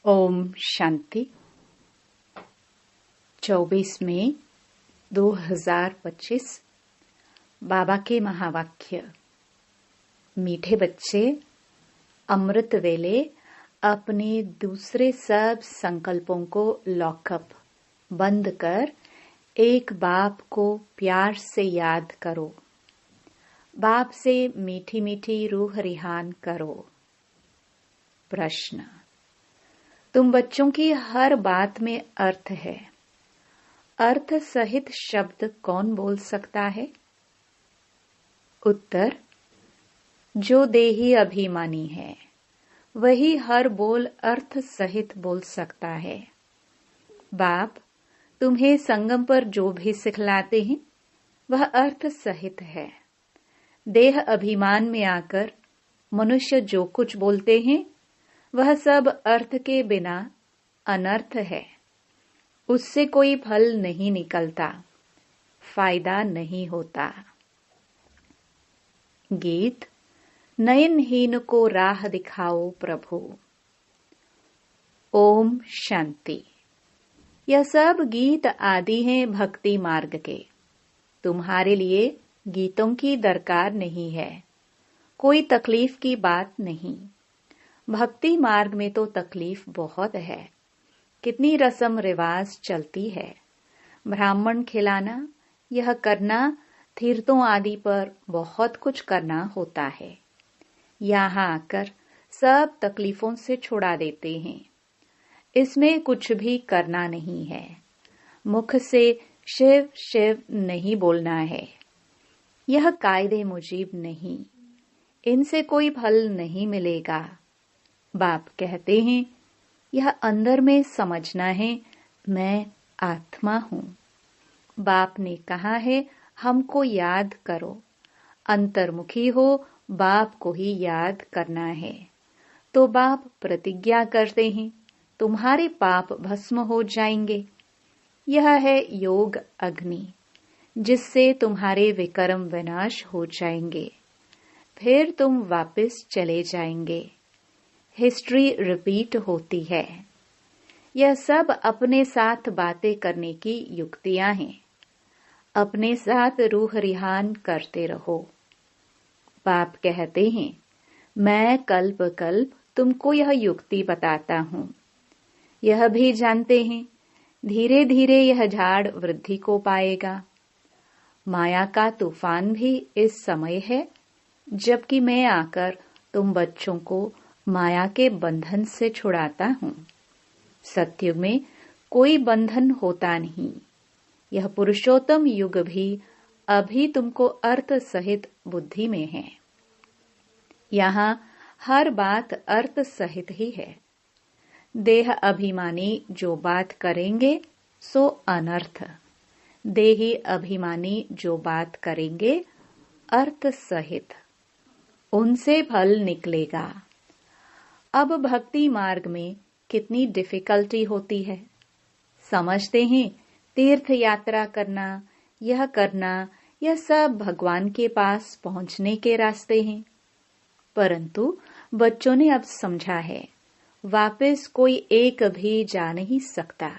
ओम शांति। 24 मई 2025। बाबा के महावाक्य। मीठे बच्चे, अमृत वेले अपने दूसरे सब संकल्पों को लॉकअप बंद कर एक बाप को प्यार से याद करो। बाप से मीठी मीठी रूह रिहान करो। प्रश्न: तुम बच्चों की हर बात में अर्थ है। अर्थ सहित शब्द कौन बोल सकता है? उत्तर: जो देही अभिमानी है वही हर बोल अर्थ सहित बोल सकता है। बाप तुम्हें संगम पर जो भी सिखलाते हैं वह अर्थ सहित है। देह अभिमान में आकर मनुष्य जो कुछ बोलते हैं वह सब अर्थ के बिना अनर्थ है। उससे कोई फल नहीं निकलता, फायदा नहीं होता। गीत: नयनहीन को राह दिखाओ प्रभु। ओम शांति। यह सब गीत आदि हैं भक्ति मार्ग के। तुम्हारे लिए गीतों की दरकार नहीं है। कोई तकलीफ की बात नहीं। भक्ति मार्ग में तो तकलीफ बहुत है। कितनी रस्म रिवाज चलती है। ब्राह्मण खिलाना, यह करना, तीर्थों आदि पर बहुत कुछ करना होता है। यहाँ आकर सब तकलीफों से छुड़ा देते हैं। इसमें कुछ भी करना नहीं है। मुख से शिव शिव नहीं बोलना है। यह कायदे मुजीब नहीं। इनसे कोई फल नहीं मिलेगा। बाप कहते हैं, यह अंदर में समझना है, मैं आत्मा हूँ। बाप ने कहा है, हमको याद करो। अंतर्मुखी हो, बाप को ही याद करना है। तो बाप प्रतिज्ञा करते हैं, तुम्हारे पाप भस्म हो जाएंगे। यह है योग अग्नि, जिससे तुम्हारे विकर्म विनाश हो जाएंगे। फिर तुम वापस चले जाएंगे। हिस्ट्री रिपीट होती है। यह सब अपने साथ बातें करने की युक्तियां हैं। अपने साथ रूह रिहान करते रहो। बाप कहते हैं, मैं कल्प कल्प तुमको यह युक्ति बताता हूँ। यह भी जानते हैं, धीरे धीरे यह झाड़ वृद्धि को पाएगा। माया का तूफान भी इस समय है, जबकि मैं आकर तुम बच्चों को माया के बंधन से छुड़ाता हूँ। सत्युग में कोई बंधन होता नहीं। यह पुरुषोत्तम युग भी अभी तुमको अर्थ सहित बुद्धि में है। यहाँ हर बात अर्थ सहित ही है। देह अभिमानी जो बात करेंगे सो अनर्थ। देही अभिमानी जो बात करेंगे अर्थ सहित, उनसे फल निकलेगा। अब भक्ति मार्ग में कितनी डिफिकल्टी होती है। समझते हैं तीर्थ यात्रा करना, यह सब भगवान के पास पहुंचने के रास्ते हैं। परंतु बच्चों ने अब समझा है, वापस कोई एक भी जा नहीं सकता।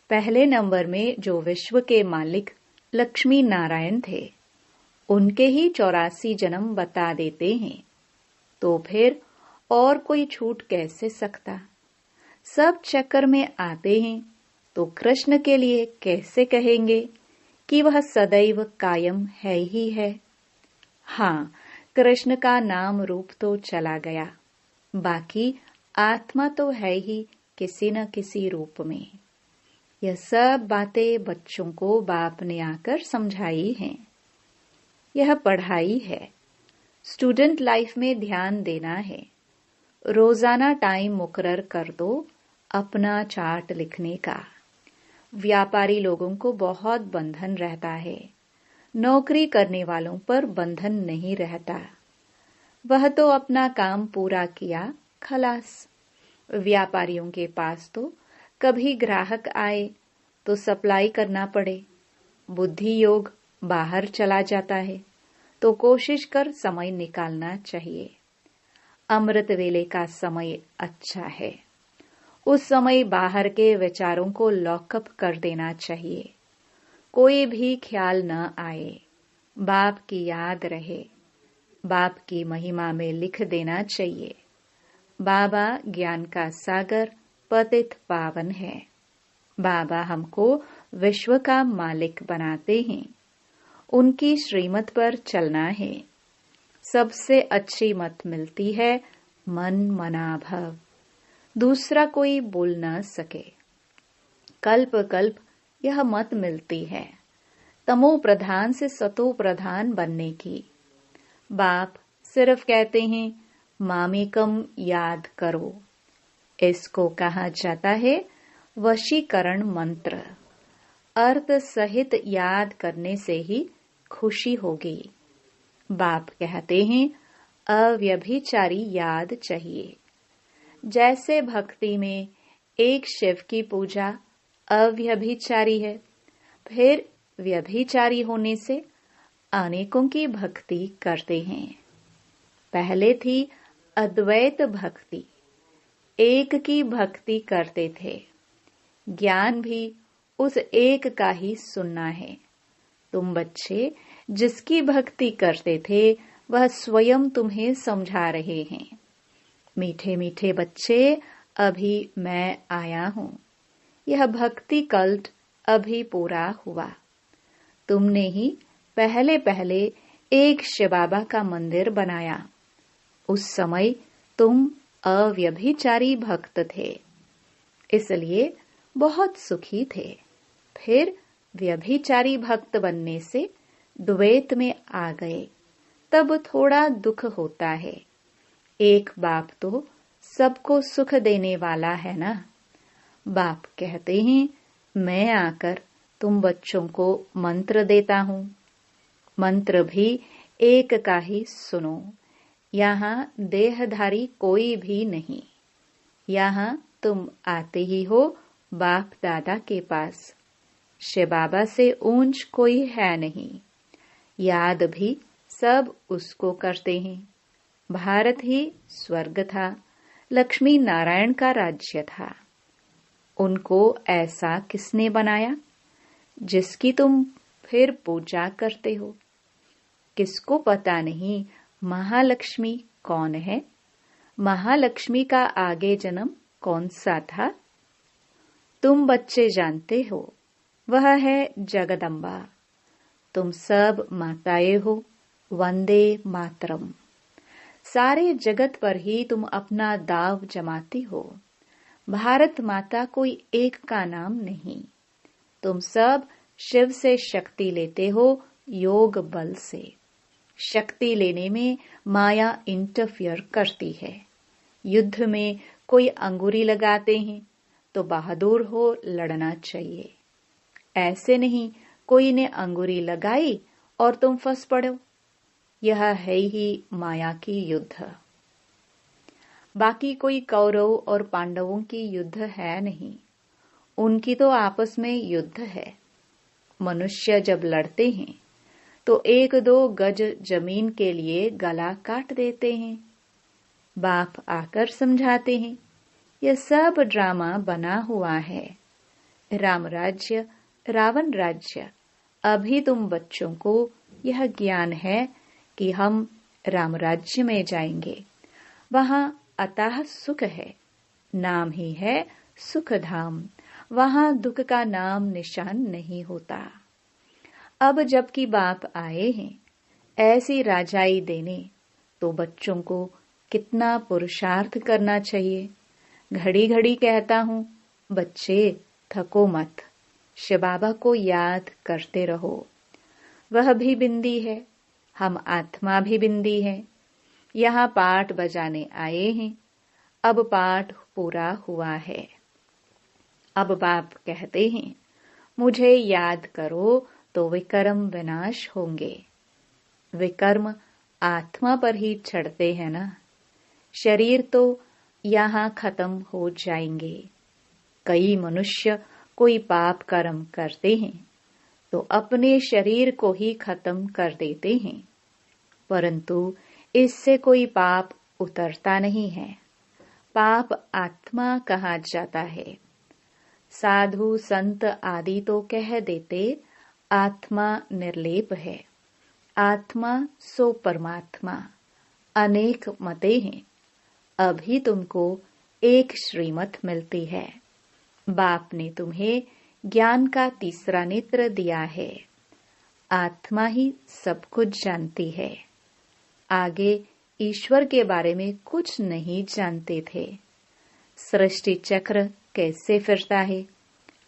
पहले नंबर में जो विश्व के मालिक लक्ष्मी नारायण थे, उनके ही 84 जन्म बता देते हैं। तो फिर और कोई छूट कैसे सकता? सब चक्कर में आते हैं तो कृष्ण के लिए कैसे कहेंगे कि वह सदैव कायम है ही है? हाँ, कृष्ण का नाम रूप तो चला गया, बाकी आत्मा तो है ही किसी न किसी रूप में। यह सब बातें बच्चों को बाप ने आकर समझाई हैं। यह पढ़ाई है। स्टूडेंट लाइफ में ध्यान देना है। रोजाना टाइम मुकर्रर कर दो अपना चार्ट लिखने का। व्यापारी लोगों को बहुत बंधन रहता है। नौकरी करने वालों पर बंधन नहीं रहता। वह तो अपना काम पूरा किया, खलास। व्यापारियों के पास तो कभी ग्राहक आए तो सप्लाई करना पड़े। बुद्धि योग बाहर चला जाता है तो कोशिश कर समय निकालना चाहिए। अमृत वेले का समय अच्छा है। उस समय बाहर के विचारों को लॉकअप कर देना चाहिए। कोई भी ख्याल न आए, बाप की याद रहे, बाप की महिमा में लिख देना चाहिए। बाबा ज्ञान का सागर पतित पावन है। बाबा हमको विश्व का मालिक बनाते हैं। उनकी श्रीमत पर चलना है। सबसे अच्छी मत मिलती है मन मना भव। दूसरा कोई बोल न सके। कल्प कल्प यह मत मिलती है, तमो प्रधान से सतो प्रधान बनने की। बाप सिर्फ कहते हैं मामेकम याद करो। इसको कहा जाता है वशीकरण मंत्र। अर्थ सहित याद करने से ही खुशी होगी। बाप कहते हैं अव्यभिचारी याद चाहिए। जैसे भक्ति में एक शिव की पूजा अव्यभिचारी है, फिर व्यभिचारी होने से अनेकों की भक्ति करते हैं। पहले थी अद्वैत भक्ति, एक की भक्ति करते थे। ज्ञान भी उस एक का ही सुनना है। तुम बच्चे जिसकी भक्ति करते थे वह स्वयं तुम्हें समझा रहे हैं। मीठे मीठे बच्चे, अभी मैं आया हूँ। यह भक्ति कल्ट अभी पूरा हुआ। तुमने ही पहले पहले एक शिव बाबा का मंदिर बनाया। उस समय तुम अव्यभिचारी भक्त थे, इसलिए बहुत सुखी थे। फिर व्यभिचारी भक्त बनने से द्वैत में आ गए, तब थोड़ा दुख होता है। एक बाप तो सबको सुख देने वाला है ना। बाप कहते हैं मैं आकर तुम बच्चों को मंत्र देता हूँ। मंत्र भी एक का ही सुनो। यहाँ देहधारी कोई भी नहीं। यहाँ तुम आते ही हो बाप दादा के पास। शिव बाबा से ऊंच कोई है नहीं। याद भी सब उसको करते हैं। भारत ही स्वर्ग था, लक्ष्मी नारायण का राज्य था। उनको ऐसा किसने बनाया जिसकी तुम फिर पूजा करते हो? किसको पता नहीं महालक्ष्मी कौन है? महालक्ष्मी का आगे जन्म कौन सा था? तुम बच्चे जानते हो, वह है जगदम्बा। तुम सब माताएं हो। वंदे मातरम। सारे जगत पर ही तुम अपना दाव जमाती हो। भारत माता कोई एक का नाम नहीं। तुम सब शिव से शक्ति लेते हो, योग बल से। शक्ति लेने में माया इंटरफियर करती है। युद्ध में कोई अंगुरी लगाते हैं तो बहादुर हो, लड़ना चाहिए। ऐसे नहीं कोई ने अंगुरी लगाई और तुम फंस पड़ो। यह है ही माया की युद्ध। बाकी कोई कौरव और पांडवों की युद्ध है नहीं। उनकी तो आपस में युद्ध है। मनुष्य जब लड़ते हैं तो एक दो गज जमीन के लिए गला काट देते हैं। बाप आकर समझाते हैं यह सब ड्रामा बना हुआ है। राम राज्य, रावण राज्य। अभी तुम बच्चों को यह ज्ञान है कि हम राम राज्य में जाएंगे। वहां अतः सुख है। नाम ही है सुख धाम। वहां दुख का नाम निशान नहीं होता। अब जबकि बाप आए हैं ऐसी राजाई देने, तो बच्चों को कितना पुरुषार्थ करना चाहिए। घड़ी घड़ी कहता हूँ बच्चे थको मत, शिव बाबा को याद करते रहो। वह भी बिंदी है, हम आत्मा भी बिंदी है। यहाँ पाठ बजाने आए हैं। अब पाठ पूरा हुआ है। अब बाप कहते हैं मुझे याद करो तो विकर्म विनाश होंगे। विकर्म आत्मा पर ही चढ़ते हैं ना। शरीर तो यहाँ खत्म हो जाएंगे। कई मनुष्य कोई पाप कर्म करते हैं तो अपने शरीर को ही खत्म कर देते हैं, परंतु इससे कोई पाप उतरता नहीं है। पाप आत्मा कहा जाता है। साधु संत आदि तो कह देते आत्मा निर्लेप है, आत्मा सो परमात्मा। अनेक मतें हैं, अभी तुमको एक श्रीमत मिलती है। बाप ने तुम्हें ज्ञान का तीसरा नेत्र दिया है। आत्मा ही सब कुछ जानती है। आगे ईश्वर के बारे में कुछ नहीं जानते थे। सृष्टि चक्र कैसे फिरता है,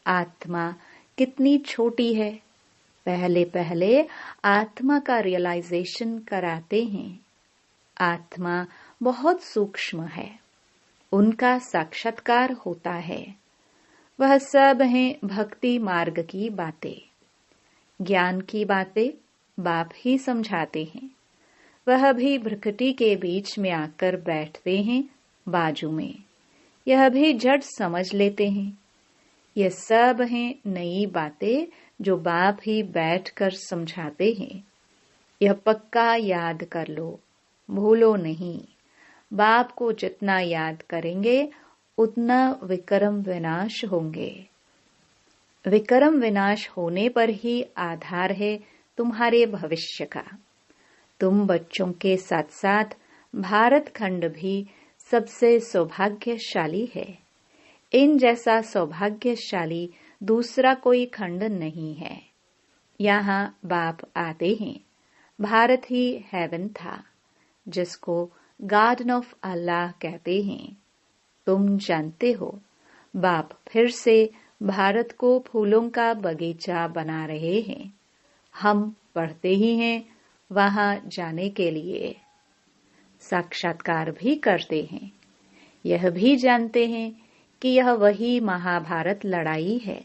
आत्मा कितनी छोटी है, पहले पहले आत्मा का रियलाइजेशन कराते हैं। आत्मा बहुत सूक्ष्म है, उनका साक्षात्कार होता है। वह सब हैं भक्ति मार्ग की बातें। ज्ञान की बातें बाप ही समझाते हैं। वह भी भ्रकुटी के बीच में आकर बैठते हैं बाजू में, यह भी झट समझ लेते हैं। यह सब हैं नई बातें जो बाप ही बैठकर समझाते हैं। यह पक्का याद कर लो, भूलो नहीं। बाप को जितना याद करेंगे उतना विक्रम विनाश होंगे। विक्रम विनाश होने पर ही आधार है तुम्हारे भविष्य का। तुम बच्चों के साथ साथ भारत खंड भी सबसे सौभाग्यशाली है। इन जैसा सौभाग्यशाली दूसरा कोई खंड नहीं है। यहाँ बाप आते हैं। भारत ही हेवन था, जिसको गार्डन ऑफ अल्लाह कहते हैं। तुम जानते हो, बाप फिर से भारत को फूलों का बगीचा बना रहे हैं। हम पढ़ते ही हैं वहां जाने के लिए, साक्षात्कार भी करते हैं। यह भी जानते हैं कि यह वही महाभारत लड़ाई है।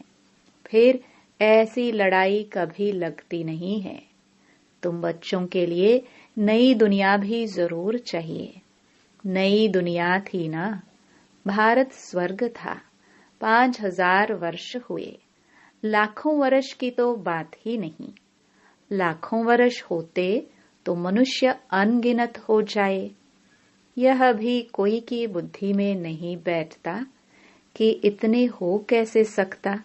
फिर ऐसी लड़ाई कभी लगती नहीं है। तुम बच्चों के लिए नई दुनिया भी जरूर चाहिए। नई दुनिया थी ना, भारत स्वर्ग था। 5000 वर्ष हुए, लाखों वर्ष की तो बात ही नहीं। लाखों वर्ष होते तो मनुष्य अनगिनत हो जाए। यह भी कोई की बुद्धि में नहीं बैठता कि इतने हो कैसे सकता,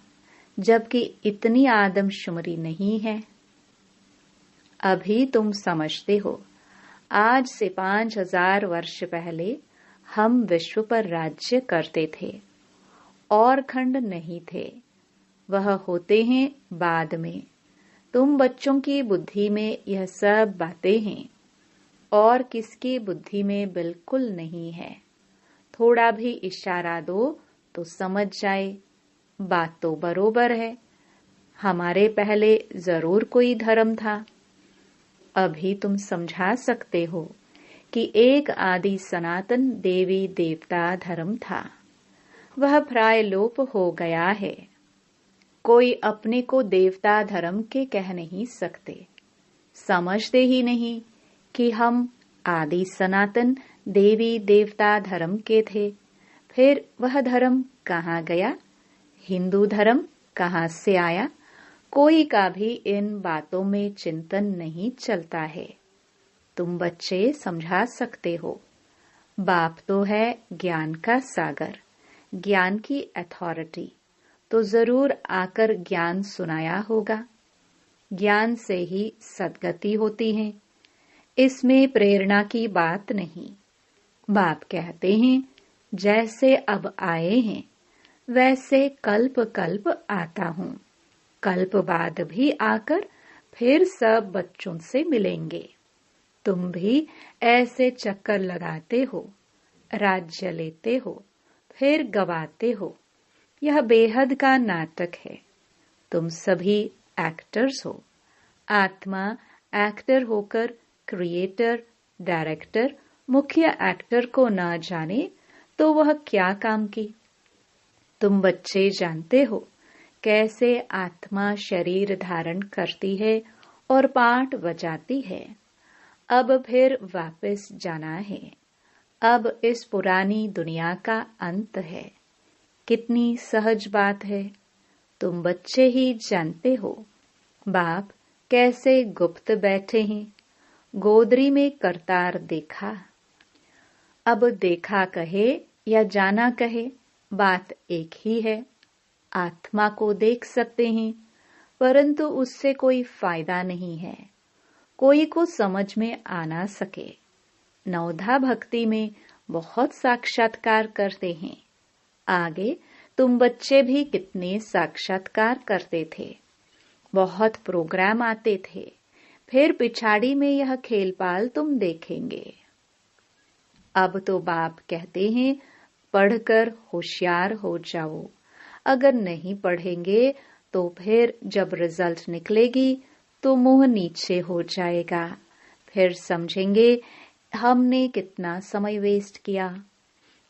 जबकि इतनी आदमशुमारी नहीं है। अभी तुम समझते हो, आज से 5000 वर्ष पहले हम विश्व पर राज्य करते थे और खंड नहीं थे। वह होते हैं बाद में। तुम बच्चों की बुद्धि में यह सब बातें हैं और किसकी बुद्धि में बिल्कुल नहीं है। थोड़ा भी इशारा दो तो समझ जाए। बात तो बरोबर है, हमारे पहले जरूर कोई धर्म था। अभी तुम समझा सकते हो कि एक आदि सनातन देवी देवता धर्म था। वह प्राय लोप हो गया है। कोई अपने को देवता धर्म के कह नहीं सकते। समझते ही नहीं कि हम आदि सनातन देवी देवता धर्म के थे। फिर वह धर्म कहाँ गया? हिंदू धर्म कहाँ से आया? कोई का भी इन बातों में चिंतन नहीं चलता है। तुम बच्चे समझा सकते हो। बाप तो है ज्ञान का सागर, ज्ञान की अथॉरिटी, तो जरूर आकर ज्ञान सुनाया होगा। ज्ञान से ही सद्गति होती है, इसमें प्रेरणा की बात नहीं। बाप कहते हैं जैसे अब आए हैं वैसे कल्प कल्प आता हूँ। कल्प बाद भी आकर फिर सब बच्चों से मिलेंगे। तुम भी ऐसे चक्कर लगाते हो, राज्य लेते हो, फिर गवाते हो। यह बेहद का नाटक है। तुम सभी एक्टर्स हो। आत्मा एक्टर होकर क्रिएटर, डायरेक्टर, मुख्य एक्टर को ना जाने तो वह क्या काम की। तुम बच्चे जानते हो कैसे आत्मा शरीर धारण करती है और पाठ बजाती है। अब फिर वापस जाना है। अब इस पुरानी दुनिया का अंत है। कितनी सहज बात है, तुम बच्चे ही जानते हो। बाप कैसे गुप्त बैठे हैं। गोदरी में करतार देखा। अब देखा कहे या जाना कहे, बात एक ही है। आत्मा को देख सकते हैं, परंतु उससे कोई फायदा नहीं है। कोई को समझ में आ ना सके। नवधा भक्ति में बहुत साक्षात्कार करते हैं। आगे तुम बच्चे भी कितने साक्षात्कार करते थे। बहुत प्रोग्राम आते थे। फिर पिछाड़ी में यह खेलपाल तुम देखेंगे। अब तो बाप कहते हैं पढ़कर होशियार हो जाओ। अगर नहीं पढ़ेंगे तो फिर जब रिजल्ट निकलेगी तो मुंह नीचे हो जाएगा। फिर समझेंगे हमने कितना समय वेस्ट किया।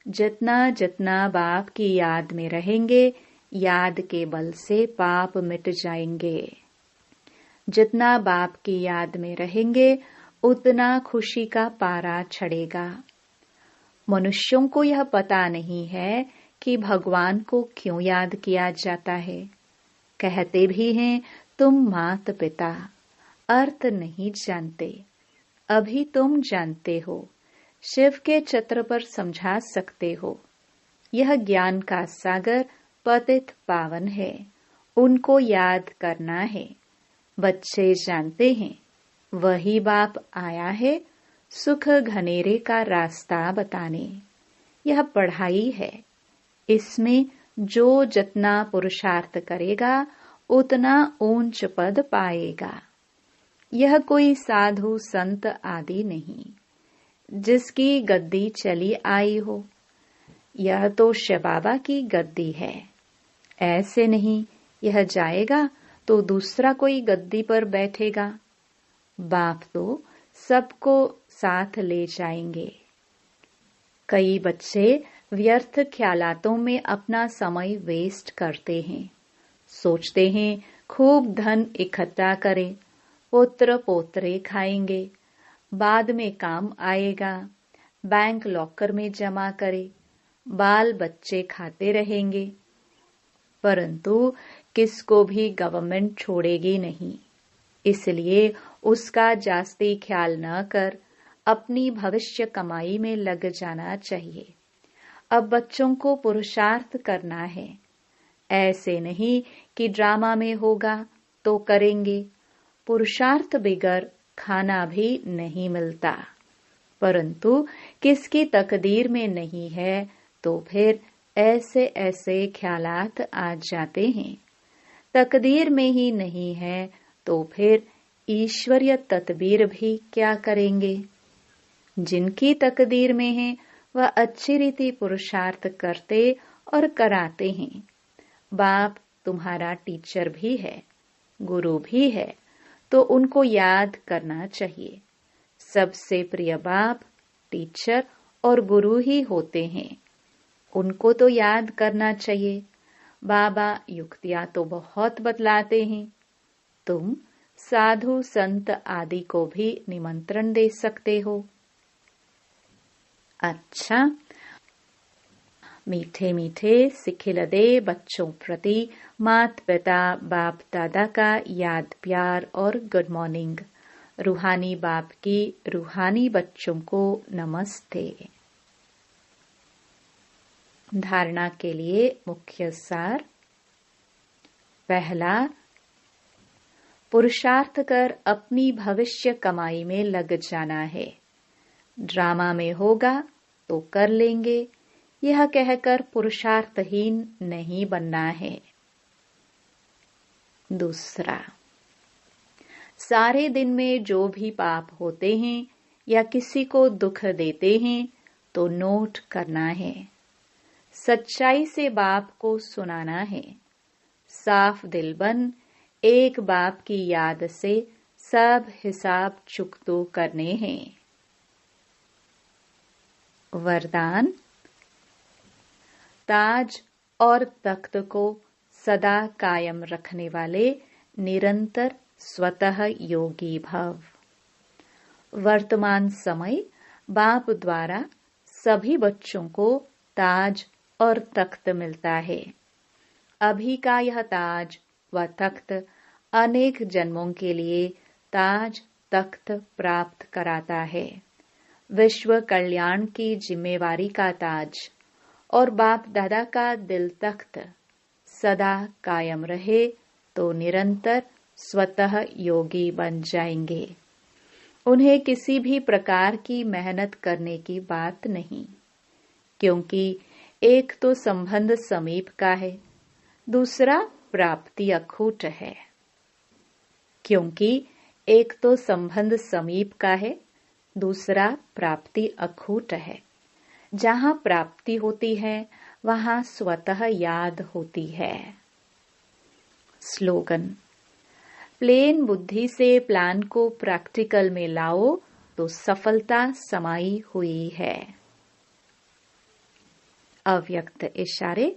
जितना जितना बाप की याद में रहेंगे, याद के बल से पाप मिट जाएंगे। जितना बाप की याद में रहेंगे, उतना खुशी का पारा चढ़ेगा। मनुष्यों को यह पता नहीं है कि भगवान को क्यों याद किया जाता है। कहते भी हैं तुम माता पिता, अर्थ नहीं जानते। अभी तुम जानते हो, शिव के छत्र पर समझा सकते हो। यह ज्ञान का सागर पतित पावन है, उनको याद करना है। बच्चे जानते हैं वही बाप आया है सुख घनेरे का रास्ता बताने। यह पढ़ाई है। इसमें जो जितना पुरुषार्थ करेगा उतना ऊंच पद पाएगा। यह कोई साधु संत आदि नहीं जिसकी गद्दी चली आई हो। यह तो शिव बाबा की गद्दी है। ऐसे नहीं यह जाएगा तो दूसरा कोई गद्दी पर बैठेगा। बाप तो सबको साथ ले जाएंगे। कई बच्चे व्यर्थ ख्यालातों में अपना समय वेस्ट करते हैं। सोचते हैं खूब धन इकट्ठा करें, पुत्र पोतरे खाएंगे, बाद में काम आएगा, बैंक लॉकर में जमा करें, बाल बच्चे खाते रहेंगे। परंतु किसको भी गवर्नमेंट छोड़ेगी नहीं। इसलिए उसका जास्ती ख्याल न कर अपनी भविष्य कमाई में लग जाना चाहिए। अब बच्चों को पुरुषार्थ करना है। ऐसे नहीं कि ड्रामा में होगा तो करेंगे। पुरुषार्थ बिगर खाना भी नहीं मिलता। परंतु किसकी तकदीर में नहीं है तो फिर ऐसे ऐसे ख्यालात आ जाते हैं। तकदीर में ही नहीं है तो फिर ईश्वरीय तदबीर भी क्या करेंगे। जिनकी तकदीर में है वह अच्छी रीति पुरुषार्थ करते और कराते हैं। बाप तुम्हारा टीचर भी है, गुरु भी है, तो उनको याद करना चाहिए। सबसे प्रिय बाप, टीचर और गुरु ही होते हैं। उनको तो याद करना चाहिए। बाबा युक्तियां तो बहुत बतलाते हैं। तुम साधु संत आदि को भी निमंत्रण दे सकते हो। अच्छा, मीठे मीठे सिखिलदे बच्चों प्रति माता पिता बाप दादा का याद प्यार और गुड मॉर्निंग। रूहानी बाप की रूहानी बच्चों को नमस्ते। धारणा के लिए मुख्य सार। पहला, पुरुषार्थ कर अपनी भविष्य कमाई में लग जाना है। ड्रामा में होगा तो कर लेंगे, यह कहकर पुरुषार्थहीन नहीं बनना है। दूसरा, सारे दिन में जो भी पाप होते हैं या किसी को दुख देते हैं तो नोट करना है। सच्चाई से बाप को सुनाना है। साफ दिल बन एक बाप की याद से सब हिसाब चुकतो करने हैं। वरदान, ताज और तख्त को सदा कायम रखने वाले निरंतर स्वतः योगी भव। वर्तमान समय बाप द्वारा सभी बच्चों को ताज और तख्त मिलता है। अभी का यह ताज व तख्त अनेक जन्मों के लिए ताज तख्त प्राप्त कराता है। विश्व कल्याण की जिम्मेवारी का ताज और बाप दादा का दिल तख्त सदा कायम रहे तो निरंतर स्वतः योगी बन जाएंगे। उन्हें किसी भी प्रकार की मेहनत करने की बात नहीं, क्योंकि एक तो संबंध समीप का है, दूसरा प्राप्ति अखूट है। क्योंकि एक तो संबंध समीप का है, दूसरा प्राप्ति अखूट है। जहाँ प्राप्ति होती है वहाँ स्वतः याद होती है। स्लोगन: प्लेन बुद्धि से प्लान को प्रैक्टिकल में लाओ तो सफलता समाई हुई है। अव्यक्त इशारे: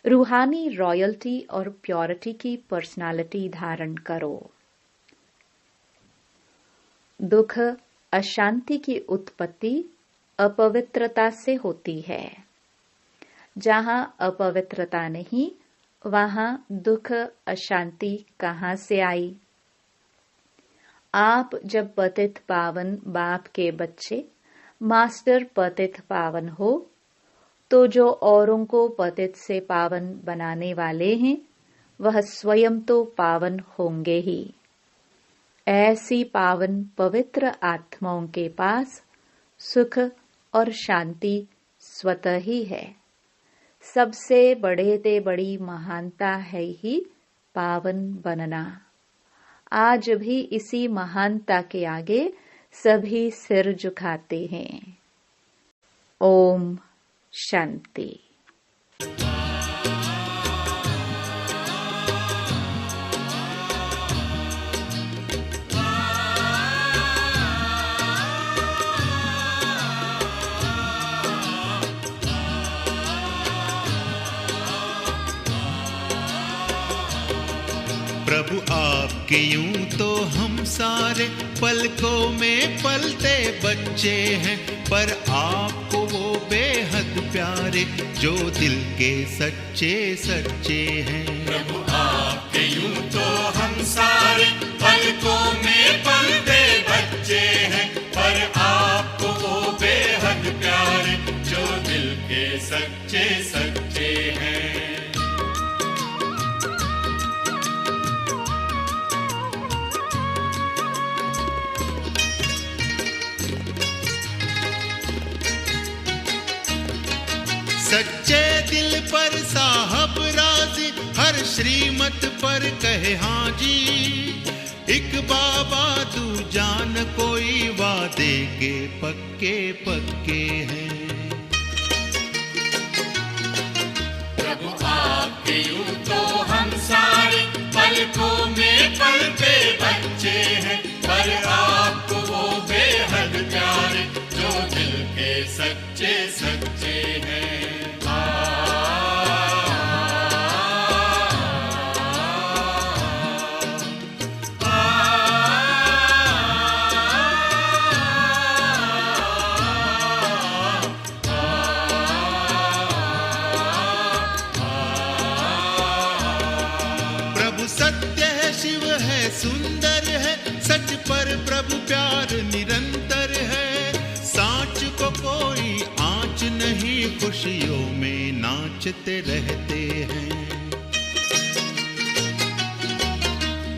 रूहानी रॉयल्टी और प्योरिटी की पर्सनालिटी धारण करो। दुख अशांति की उत्पत्ति अपवित्रता से होती है। जहाँ अपवित्रता नहीं, वहाँ दुख अशांति कहाँ से आई? आप जब पतित पावन बाप के बच्चे मास्टर पतित पावन हो, तो जो औरों को पतित से पावन बनाने वाले हैं, वह स्वयं तो पावन होंगे ही। ऐसी पावन पवित्र आत्माओं के पास सुख और शांति स्वतः ही है। सबसे बड़े ते बड़ी महानता है ही पावन बनना। आज भी इसी महानता के आगे सभी सिर झुकाते हैं। ओम शांति। प्रभु आपके यूं तो हम सारे पलकों में पलते बच्चे हैं, पर आपको वो बेहद प्यारे जो दिल के सच्चे सच्चे हैं। प्रभु आपके यूं तो हम सारे पलकों में पलते बच्चे हैं, पर आपको वो बेहद प्यारे जो दिल के सच्चे सच्चे हैं। सच्चे दिल पर साहब राजी, हर श्रीमत पर कहे हाँ जी। एक बाबा तू जान कोई वादे के पक्के पक्के हैं। प्रभु आपके यूं तो हम सारे पलकों में पलते बच्चे हैं, पर आपको वो बेहद प्यारे जो दिल के सच्चे सच्चे हैं। सत्य है, शिव है, सुंदर है, सच पर प्रभु प्यार निरंतर है। सांच को कोई आँच नहीं, खुशियों में नाचते रहते हैं।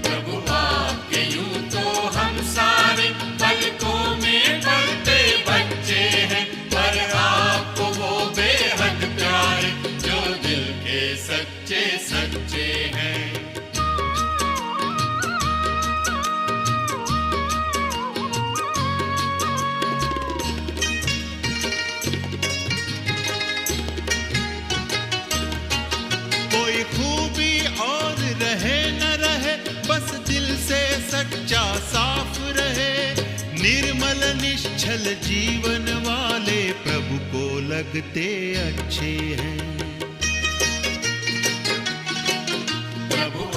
प्रभु आपके यूं तो हम सारे पलकों में पलते बच्चे हैं, पर आपको वो बेहद प्यारे जो दिल के सच्चे सच्चे हैं। सच्चा साफ रहे, निर्मल निश्चल जीवन वाले प्रभु को लगते अच्छे हैं। प्रभु